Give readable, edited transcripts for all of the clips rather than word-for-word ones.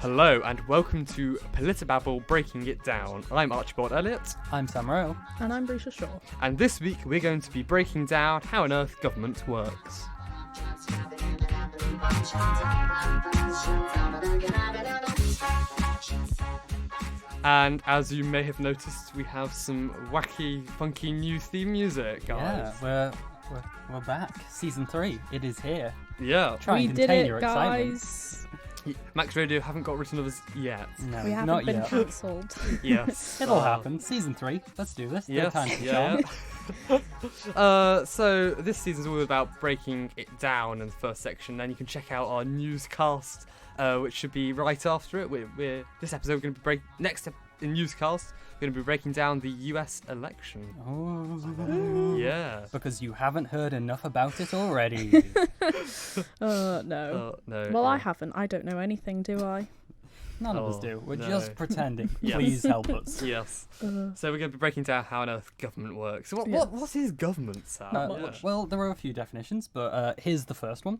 Hello and welcome to PolitiBabble Breaking It Down. I'm Archibald Elliott. I'm Sam Rowe. And I'm Brucia Shaw. And this week we're going to be breaking down how on earth government works. And as you may have noticed, we have some wacky, funky new theme music, guys. Yeah, we're back. Season 3. It is here. Yeah. Try and We contain did it, your guys. Max Radio haven't got written of us yet. excitement. No, We haven't not been yet. cancelled. Yes. It'll happen. Season 3. Let's do this. Yes, Third time's the yeah. charm. So this season's all about breaking it down in the first section. Then you can check out our newscast, which should be right after it. This episode we're going to be in newscast. We're going to be breaking down the U.S. election. Oh. Yeah. Because you haven't heard enough about it already. No. No. Well, I haven't. I don't know anything, do I? None of us Oh, do. We're no. just pretending. Yes. Please help us. Yes. Uh, So we're going to be breaking down how on earth government works. So Yes. what is government, Sam? Not Uh, much. well, there are a few definitions, but here's the first one.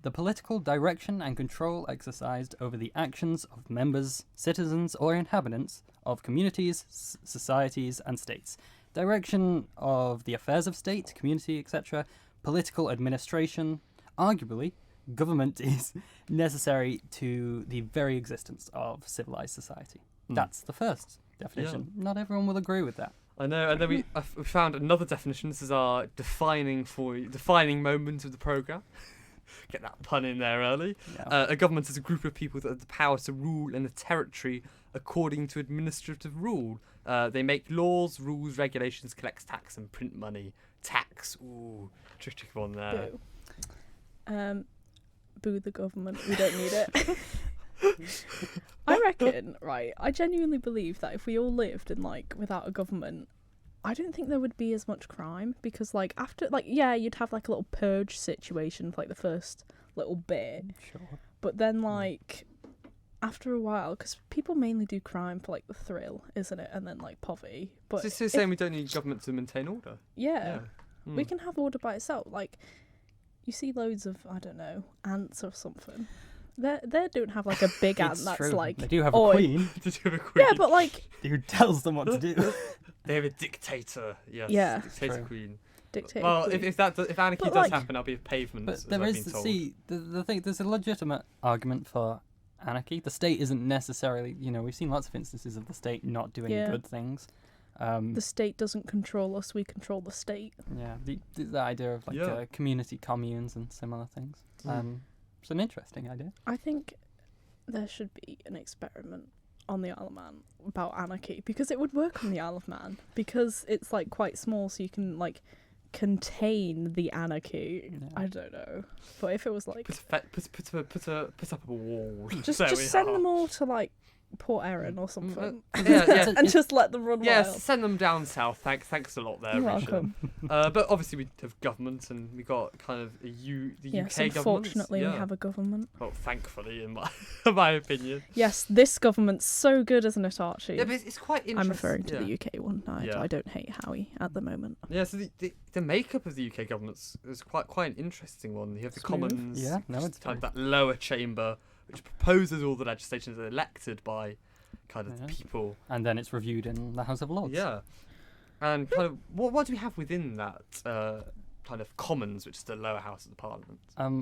The political direction and control exercised over the actions of members, citizens, or inhabitants of communities, societies, and states. Direction of the affairs of state, community, etc. Political administration. Arguably, government is necessary to the very existence of civilized society. That's the first definition. Not everyone will agree with that. I know, and then we found another definition. This is our defining moment of the programme. Get that pun in there early. Yeah. A government is a group of people that have the power to rule in a territory according to administrative rule. They make laws, rules, regulations, collects tax, and print money. Tax, ooh, tricky one there. boo. Boo the government. We don't need it. I reckon, right, I genuinely believe that if we all lived in, without a government, I don't think there would be as much crime because, after, you'd have, a little purge situation for, the first little bit. Sure. But then, after a while, because people mainly do crime for, the thrill, isn't it? And then, poverty. But So you're saying we don't need government to maintain order? yeah, Hmm. we can have order by itself. You see loads of, I don't know, ants or something. They don't have, a big ant It's that's, true. like... They do have "Oi." a queen Did you have a queen? Yeah, but, who tells them what to do. They have a dictator. Yes. Yeah. Dictator True. queen. dictator Well, queen. if anarchy But, does happen, I'll be pavement. But as there I've is, been told. the thing, there's a legitimate argument for anarchy. The state isn't necessarily, we've seen lots of instances of the state not doing Yeah. good things. The state doesn't control us, we control the state. Yeah, the idea of Yeah. community communes and similar things. It's an interesting idea. I think there should be an experiment on the Isle of Man about anarchy, because it would work on the Isle of Man, because it's, quite small, so you can, contain the anarchy. Yeah. I don't know. But if it was, Put up a wall. just There we send are. them all to, Port Erin or something. Yeah. And just let them run Yes, wild. send them down south. Thanks a lot there, You're Richard. welcome. But obviously we have government, and we got kind of the Yes, UK government. unfortunately yeah. we have a government. Well, thankfully, in my opinion. Yes, this government's so good, isn't it, Archie? Yeah, but it's quite interesting. I'm referring to yeah. the UK one. No, Yeah. I don't hate Howie at the moment. Yeah, so the makeup of the UK government is quite an interesting one. You have the Smooth. Commons, Yeah, no, which is it's kind of that lower chamber, which proposes all the legislation that are elected by kind of the Yeah. people. And then it's reviewed in the House of Lords. Yeah, and kind of what do we have within that kind of Commons, which is the lower house of the Parliament?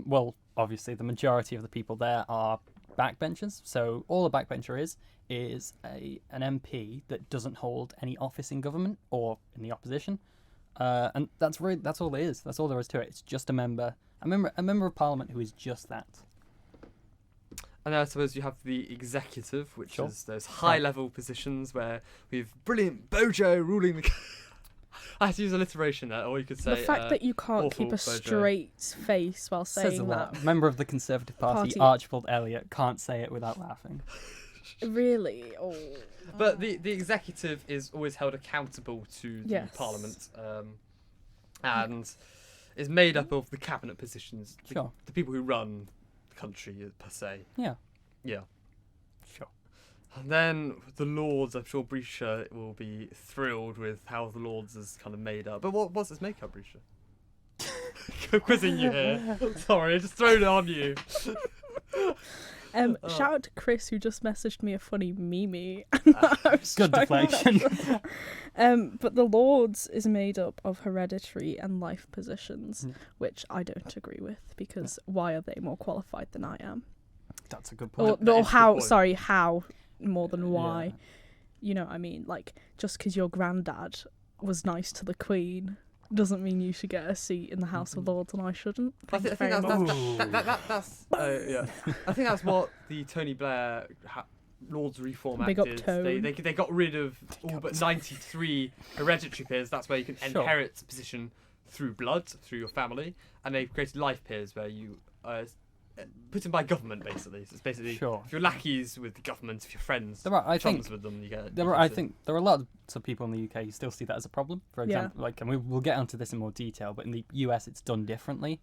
Well, obviously, the majority of the people there are backbenchers. So all a backbencher is an MP that doesn't hold any office in government or in the opposition, and that's all it is. That's all there is to it. It's just a member of Parliament who is just that. And then I suppose you have the executive, which Sure. is those high-level positions where we have brilliant Bojo ruling the. I had to use alliteration there, or you could say The fact that you can't keep a awful Bojo. straight face while Says a saying lot. that. Member of the Conservative Party, Party. Archibald Elliott, can't say it without laughing. Really? Oh. But the executive is always held accountable to the Yes. Parliament, and is made up of the cabinet positions, Sure. the people who run the country per se. Yeah. Yeah. Sure. And then the Lords, I'm sure Brucia will be thrilled with how the Lords is kind of made up. But what's its makeup, Brucia? Quizzing you here. Sorry, I just thrown it on you. Shout out to Chris who just messaged me a funny meme. Good deflection. But the Lords is made up of hereditary and life positions, which I don't agree with, because why are they more qualified than I am? That's a good point. Or how? point. Sorry, how more than why? Yeah. You know what I mean? Like, just because your granddad was nice to the Queen doesn't mean you should get a seat in the House of Lords and I shouldn't. I Thank you think very much. that's yeah. I think that's what the Tony Blair Lords Reform Act Big up is. Tone. They got rid of all but 93 hereditary peers. That's where you can Sure. inherit a position through blood, through your family, and they've created life peers where you put in by government, basically. So it's basically Sure. if you're lackeys with the government, if you're friends, There are, I chums think, with them, you get. there you are, get I to- think there are a lot of people in the UK who still see that as a problem. For Yeah. example, like, and we'll get onto this in more detail, but in the US it's done differently.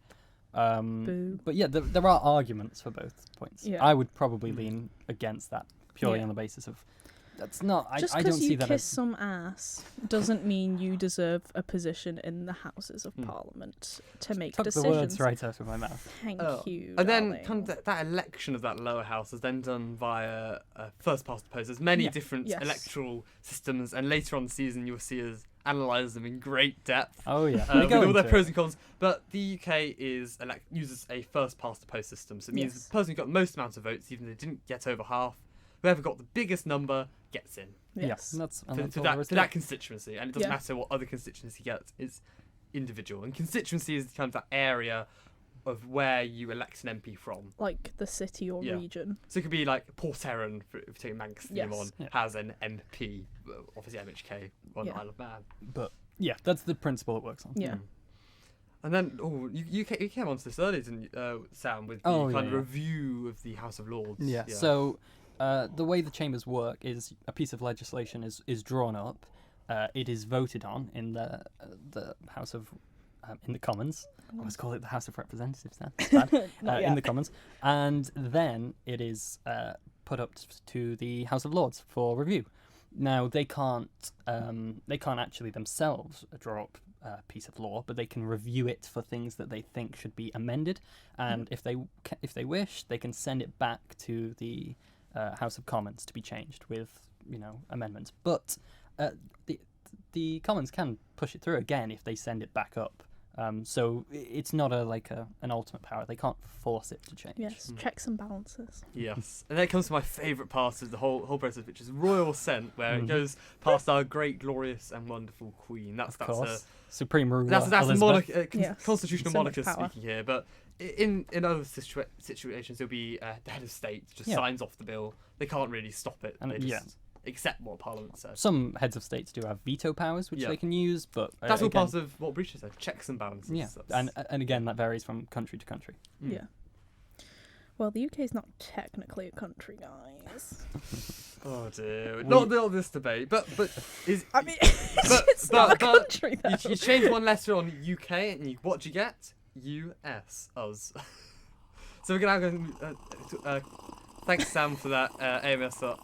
Boo. But yeah, there are arguments for both points. Yeah. I would probably lean against that purely Yeah. on the basis of that's not. Just I don't because see you that kiss as some ass doesn't mean you deserve a position in the Houses of Hmm. Parliament to make took the decisions. words right out of my mouth. Thank you. And then darling. kind of that election of that lower house is then done via first past the post. There's many Yeah. different Yes. electoral systems, and later on in the season you'll see us analyse them in great depth. Oh yeah, With all their into pros it. and cons, but the UK uses a first past the post system, so it means Yes. the person who got the most amount of votes, even if they didn't get over half, whoever got the biggest number gets in Yes. Yeah, that's to, all to there that is to to that it. constituency, and it doesn't Yeah. matter what other constituency gets. It's individual, and constituency is kind of that area of where you elect an MP from. Like the city or Yeah. region. So it could be like Port Erin, if you take Manchester Yes. on, Yeah. has an MP, obviously MHK on Yeah. Isle of Man. But yeah, that's the principle it works on. Yeah. And then, you came onto this earlier, didn't you, Sam, with the Oh, kind yeah, of yeah. review of the House of Lords. Yeah. So the way the chambers work is a piece of legislation is drawn up. It is voted on in the House of in the Commons. I always call it the House of Representatives now. It's bad. Not In yet. the Commons, and then it is put up to the House of Lords for review. Now they can't actually themselves draw up a piece of law, but they can review it for things that they think should be amended, and if they wish, they can send it back to the House of Commons to be changed with amendments. But the Commons can push it through again if they send it back up. So it's not an ultimate power. They can't force it to change. Yes. Checks and balances. Yes. And then it comes to my favourite part of the whole process, which is royal assent, where it Mhm. goes past our great, glorious, and wonderful Queen. That's Of course, a Supreme Ruler that's Elizabeth. Yes. constitutional So much monarchist power. speaking here, but in other situations, there'll be the head of state just Yeah. signs off the bill. They can't really stop it. And They yeah. just accept what Parliament says. Some heads of states do have veto powers, which Yeah. they can use, but That's all again, part of what Breacher said, checks and balances. yeah, That's- and again that varies from country to country. Mm. Yeah. Well, the UK is not technically a country, guys. Oh dear. We- Not this debate, but is I mean, But- it's not a but- country, though. you change one letter on UK and what do you get? US, us. So we're gonna go. Thanks, Sam, for that AMSR.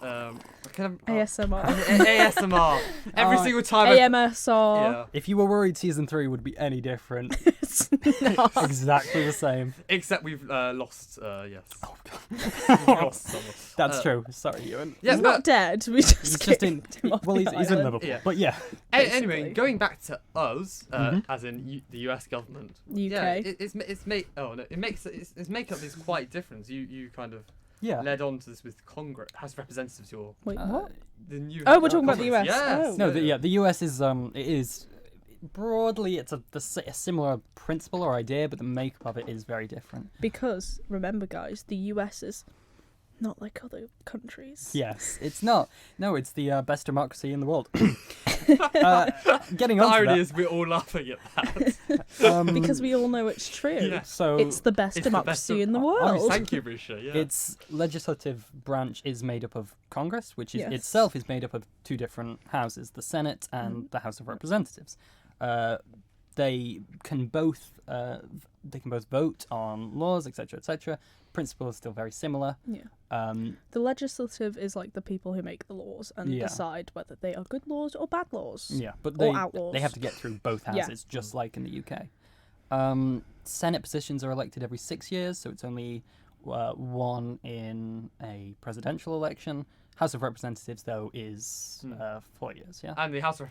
ASMR. ASMR. Every Oh, single time. AMSR. Yeah. If you were worried season 3 would be any different, It's not. exactly the same. Except we've lost. Yes. Oh We've lost someone. That's true. Sorry, Ewan. Yeah, He's but not dead. We just He's just in. kicked him off Well, the he's in island. Liverpool, Yeah. but yeah. anyway, basically. going back to us, Mhm. as in the US government. UK. Yeah, it makes its makeup is quite different. You kind of Yeah. led on to this with Congress, House of Representatives. Your Wait, Uh, what? the new. Oh, we're talking about the Congress. US. Yes. Oh. No, the US is it is broadly it's a similar principle or idea, but the makeup of it is very different. Because, remember, guys, the US is not like other countries. Yes, it's not. No, it's the best democracy in the world. Getting The on to irony that. is we're all laughing at that. Because we all know it's true. Yeah. So It's the best It's the democracy best in the Oh, world. Thank you, Brisha. Yeah. its legislative branch is made up of Congress, which is Yes. itself is made up of two different houses, the Senate and the House of Representatives. They can both vote on laws, etc., etc. Principle is still very similar. Yeah. Um, The legislative is like the people who make the laws and Yeah. decide whether they are good laws or bad laws. yeah, but Or they outlaws. have to get through both Yeah. houses, just like in the UK. Senate positions are elected every 6 years, so it's only one in a presidential election. House of Representatives, though, is 4 years, yeah? And the House of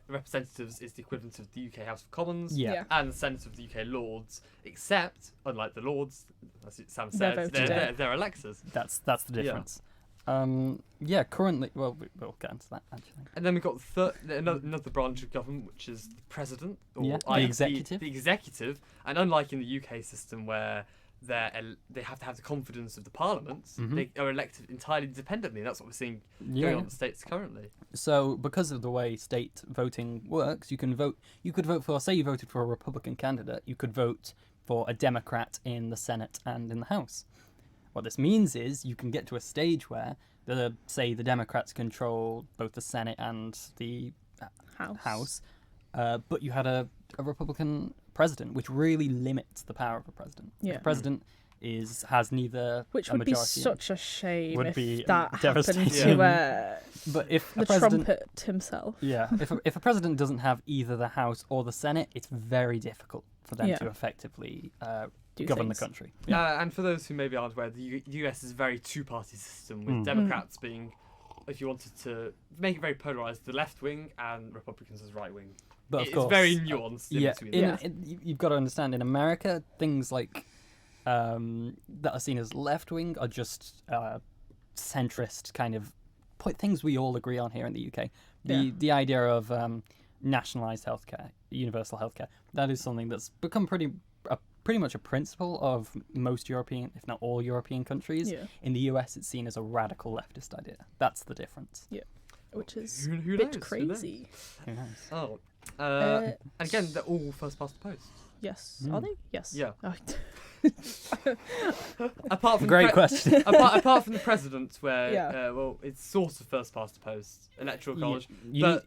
Representatives is the equivalent of the UK House of Commons Yeah. and the Senate of the UK Lords, except, unlike the Lords, as Sam They're said, voted in. they're electors. That's the difference. Currently, well, we'll get into that, actually. And then we've got another branch of government, which is the president, or Yeah, the i.e. executive. The executive. And unlike in the UK system, where they have to have the confidence of the Parliament, they are elected entirely independently. That's what we're seeing going on in the States currently. So, because of the way state voting works, you could vote for, say you voted for a Republican candidate, you could vote for a Democrat in the Senate and in the House. What this means is you can get to a stage where, the Democrats control both the Senate and the House, but you had a Republican president, which really limits the power of a president. Yeah. If the president has neither Which a would be majority, such a shame would if be that happened devastating. to but if the a president, trumpet himself. yeah, if a president doesn't have either the House or the Senate, it's very difficult for them to effectively Do govern things. the country. And for those who maybe aren't aware, the US is a very two-party system, with Democrats being, if you wanted to make it very polarised, the left wing and Republicans as right wing. But of It's course, very nuanced in between. you've got to understand, in America, things like that are seen as left wing are just centrist kind of things we all agree on here in the UK. The idea of nationalised healthcare, universal healthcare, that is something that's become pretty much a principle of most European, if not all European countries. Yeah. In the US, it's seen as a radical leftist idea. That's the difference. Yeah. Which is Who a bit knows? crazy. Who knows? Oh. And again, they're all first past the post. Yes. Are they? Yes. Yeah. Oh. Apart from Great question. apart from the president, where Yeah. it's sort of first past the post, electoral college,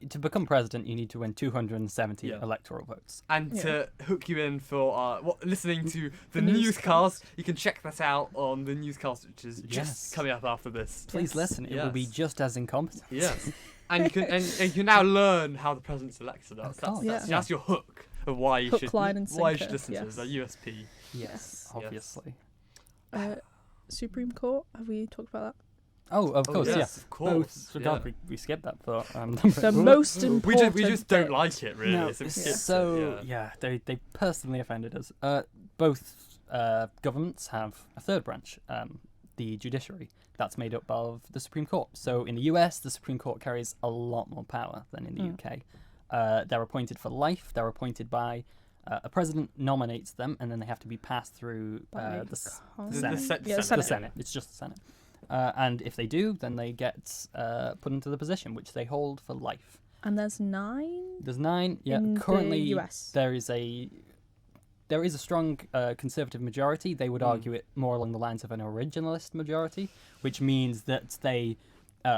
To become president, you need to win 270 Yeah. electoral votes. and to hook you in for listening to the newscast. newscast, you can check that out on the newscast, which is Yes. just coming up after this. Please Yes. listen. It will be Yes. just as incompetent. Yes, and you can and you can now learn how the president's elected. Of course. That's your hook of why you Hook, should line, and why you sinker, should listen to yes. us. That USP. Yes, obviously. Supreme Court. Have we talked about Oh, of course, yes, yeah. of course. Both, Yeah. we skipped that, but that? The most important. We just don't bit. like it really. no, So we skipped so it, yeah, they personally offended us. Both governments have a third branch, the Judiciary. That's made up of the Supreme Court. So in the US, the Supreme Court carries a lot more power than in the UK. They're appointed for life. They're appointed by a president nominates them, and then they have to be passed through By the the Senate. Yeah, The Senate. Senate. It's just the Senate. And if they do, then they get put into the position, which they hold for life. And there's 9 There's 9. Yeah, in currently the US. there is a strong conservative majority. They would argue it more along the lines of an originalist majority, which means that they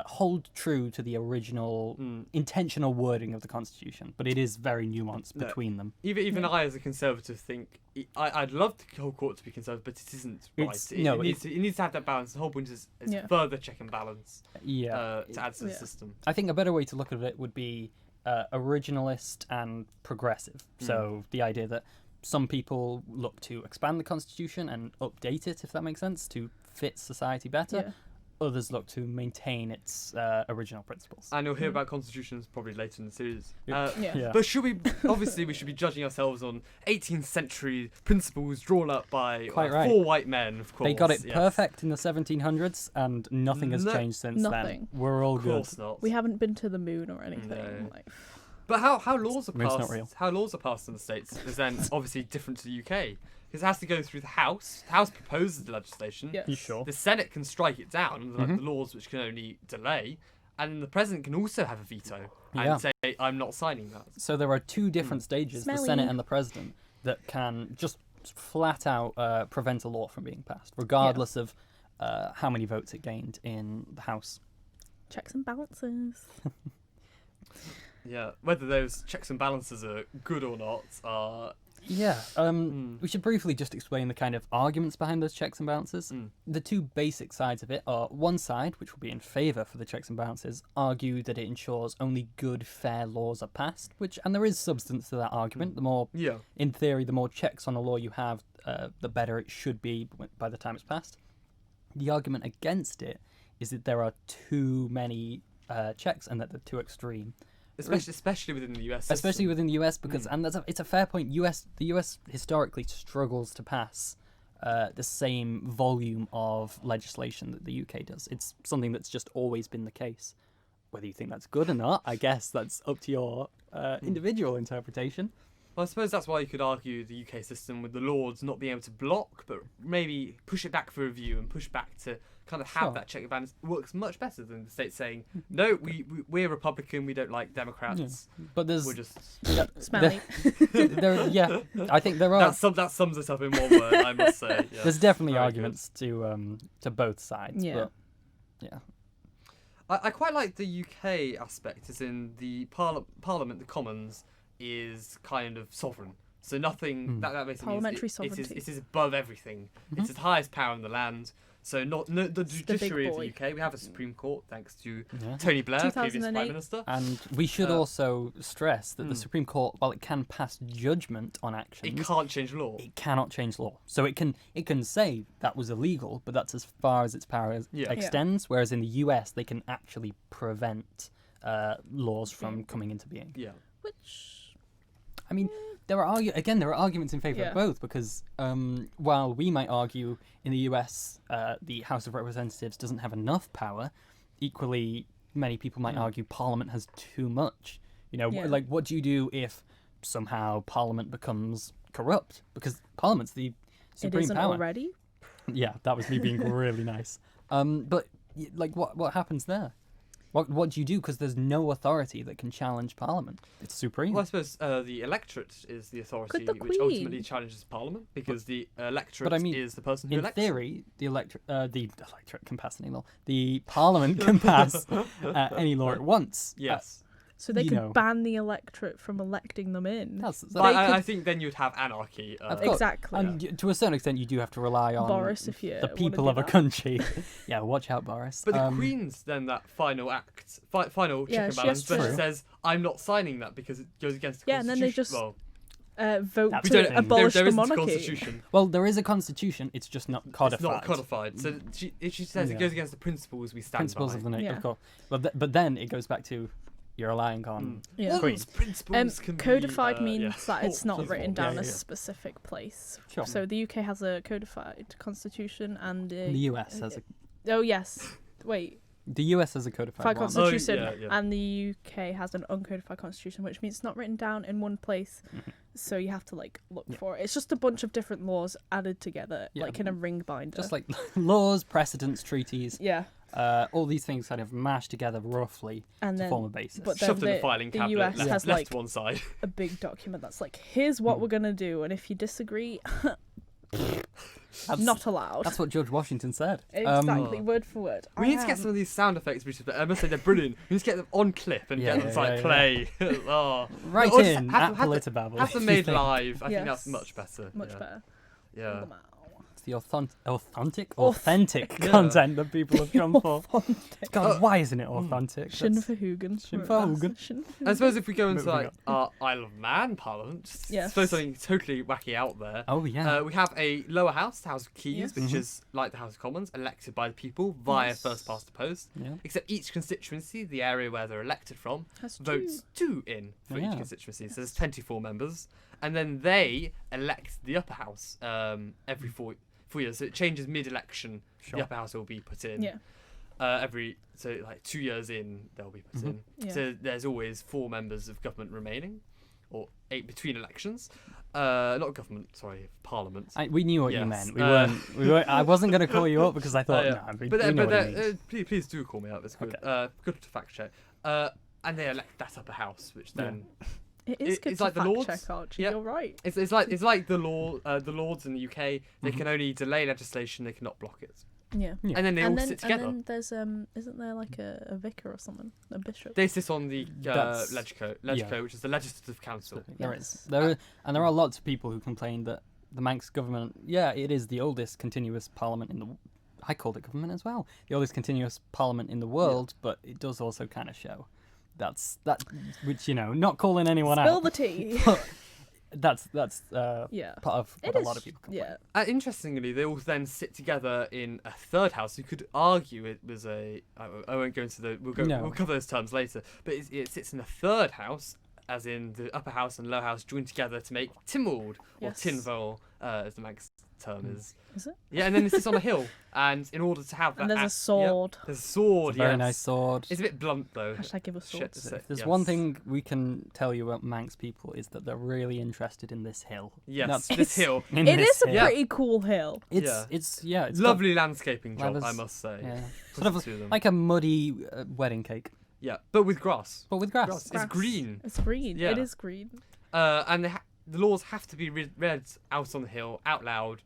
hold true to the original intentional wording of the Constitution, but it is very nuanced between them. Even I, as a conservative, think I'd love the whole court to be conservative, but it isn't right. It needs to have that balance. The whole point is further check and balance. To add to the system. I think a better way to look at it would be originalist and progressive. So the idea that some people look to expand the Constitution and update it, if that makes sense, to fit society better. Yeah. Others look to maintain its original principles. And you'll hear about constitutions probably later in the series. Yeah. But we should be judging ourselves on 18th century principles drawn up by Quite right. 4 white men, of course. They got it yes. perfect in the 1700s, and nothing has No- changed since Nothing. then. We're all Of good. course not. We haven't been to the moon or anything. No. Like, But how laws are It's not passed? real. How laws are passed in the States is then obviously different to the UK, because it has to go through the House. The House proposes the legislation. yes. You sure? The Senate can strike it down, like the laws which can only delay, and the president can also have a veto and Yeah. say, "I'm not signing that." So there are 2 different stages, the Smelly. Senate and the President, that can just flat out prevent a law from being passed, regardless of how many votes it gained in the House. Checks and balances. Yeah, whether those checks and balances are good or not are Yeah. We should briefly just explain the kind of arguments behind those checks and balances. The two basic sides of it are one side, which will be in favour for the checks and balances, argue that it ensures only good, fair laws are passed, and there is substance to that argument. The more, in theory, the more checks on a law you have, the better it should be by the time it's passed. The argument against it is that there are too many checks and that they're too extreme. Especially within the US. Especially within the US, because it's a fair point. The US historically struggles to pass the same volume of legislation that the UK does. It's something that's just always been the case. Whether you think that's good or not, I guess that's up to your individual interpretation. Well, I suppose that's why you could argue the UK system with the Lords not being able to block, but maybe push it back for review and push back to kind of have that check and balance works much better than the state saying, no, we're Republican, we don't like Democrats. Yeah. But we're just smelly. I think there are. That sums it up in one word, I must say. Yeah. There's definitely arguments to both sides. Yeah. But, yeah. I quite like the UK aspect, as in the Parliament, the Commons, is kind of sovereign. So nothing that basically parliamentary sovereignty. It is above everything. It's the highest power in the land. So the judiciary of the UK. We have a Supreme Court thanks to Tony Blair, previous Prime Minister. And we should also stress that the Supreme Court, while it can pass judgment on actions, it can't change law. It cannot change law. So it can say that was illegal, but that's as far as its power extends. Whereas in the US, they can actually prevent laws from coming into being. Yeah. Which, I mean, there are arguments in favour of both, because while we might argue in the US the House of Representatives doesn't have enough power, equally many people might argue Parliament has too much. Like, what do you do if somehow Parliament becomes corrupt? Because Parliament's the supreme it isn't power. Already? Yeah, that was me being really nice. But like, what happens there? What do you do? Because there's no authority that can challenge Parliament. It's supreme. Well, I suppose the electorate is the authority which ultimately challenges Parliament, because the electorate is the person who elects. In theory, the electorate can pass any law. The Parliament can pass any law it wants. Yes. So they could ban the electorate from electing them in. I think then you'd have anarchy. Exactly. And to a certain extent, you do have to rely on Boris, if you the people of a country. Yeah, watch out, Boris. But the Queen's then that final act, final check and balance, where she says, I'm not signing that because it goes against the Constitution. And then they just vote to abolish the monarchy. Constitution. Well, there is a constitution, it's just not codified. It's not codified. So if she says it goes against the principles we stand principles by. Of the nation, of course. But then it goes back to you're relying on Queen. Principles can codified be, means that it's not written down a specific place. Sure. So the UK has a codified constitution, and the US has a. Oh yes, wait. The US has a codified constitution, and the UK has an uncodified constitution, which means it's not written down in one place. So you have to look for it. It's just a bunch of different laws added together, like in a ring binder. Just like laws, precedents, treaties. Yeah. All these things kind of mashed together roughly to form a basis. But shoved in the filing cabinet, US has left one side. a big document that's like, here's what we're gonna do, and if you disagree, not allowed. That's what George Washington said. Exactly, word for word. We need to get some of these sound effects, but I must say they're brilliant. We need to get them on clip and get them to play. Right in at PolitiBabble. Have them made live. I think that's much better. Much better. Yeah. The authentic content that people have come for. God, why isn't it authentic? Shinfahugan. I suppose if we go into our Isle of Man Parliament, suppose something totally wacky out there. Oh yeah. We have a lower house, the House of Keys, which is like the House of Commons, elected by the people via first past the post. Yeah. Except each constituency, the area where they're elected from, votes two in for each constituency. So there's 24 members, and then they elect the upper house every 4 years. So it changes mid-election. The upper house will be put in. Yeah. 2 years in, they'll be put in. Yeah. So there's always 4 members of government remaining, or 8 between elections. Not government, sorry, Parliament. We knew what you meant. We weren't. I wasn't going to call you up because I thought, please do call me up. It's good. Okay. Good to fact check. And they elect that upper house, which then. It is good to fact check, Archie. You're right. It's like the Lords in the UK. They can only delay legislation. They cannot block it. Yeah. Yeah. and then they all sit And together. then there's isn't there like a vicar or something, a bishop? They sit on the That's- Legico, which is the Legislative Council. There Yes. is. There are lots of people who complain that the Manx government, it is the oldest continuous parliament in the. I called it government as well. The oldest continuous parliament in the world, but it does also kind of show which not calling anyone Spill out. the tea. That's Yeah. part of what It a lot is- of people complain. Yeah. Interestingly, they all then sit together in a third house. You could argue it was I won't go into the. No. We'll cover those terms later. But it sits in a third house, as in the upper house and lower house joined together to make Tynwald, or Yes. Tynval, as the Manx term is. Is it? Yeah, and then it sits on a hill, and in order to have that, And there's a sword. there's a sword. Very yes. nice sword. It's a bit blunt though. Hashtag give us Shit swords. to say. If there's Yes. one thing we can tell you about Manx people is that they're really interested in this hill. Yes, That's- this hill. in It this is a hill. pretty cool hill. It's got Lovely landscaping job, I ladders, must say. Yeah. Put Sort it of to them. like a muddy wedding cake, Yeah, but with grass. but with grass. Grass. It's Grass. green. It's green. Yeah. It is green. And the laws have to be read out on the hill, out loud,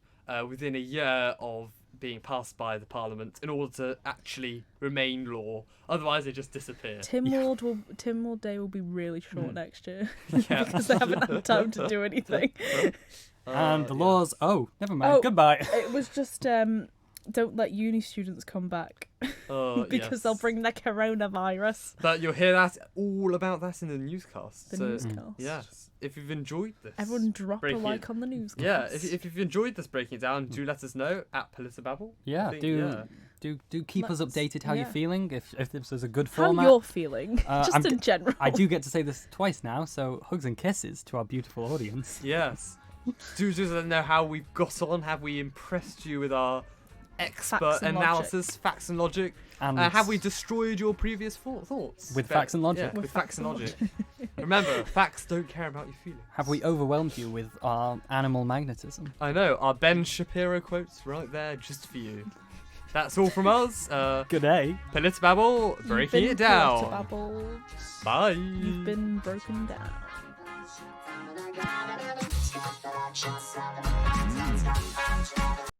within a year of being passed by the Parliament in order to actually remain law. Otherwise, they just disappear. Tynwald Day will be really short next year Yeah. because they haven't had time to do anything. And the yeah. laws. Oh, never mind. Oh. Goodbye. It was just don't let uni students come back because Yes. they'll bring the coronavirus. But you'll hear that all about that in the newscast. The so, newscast. yeah, if you've enjoyed this. Everyone drop Break a it. like on the newscast. Yeah, if you've enjoyed this breaking it down, do let us know at PolitiBabble. Yeah, I think, do keep us Let's- updated how yeah. you're feeling. If this is a good How format. you're feeling, just I'm in general. I do get to say this twice now, so hugs and kisses to our beautiful audience. Yes. do let us know how we've got on. Have we impressed you with our expert and analysis, facts and logic? And Have we destroyed your previous thoughts? With facts and logic. Yeah, with facts and logic. Remember, facts don't care about your feelings. have we overwhelmed you with our animal magnetism? I know, our Ben Shapiro quotes right there just for you. That's all from us. Good day. PolitiBabble, You've breaking been it down. PolitiBabble. Bye. You've been broken down.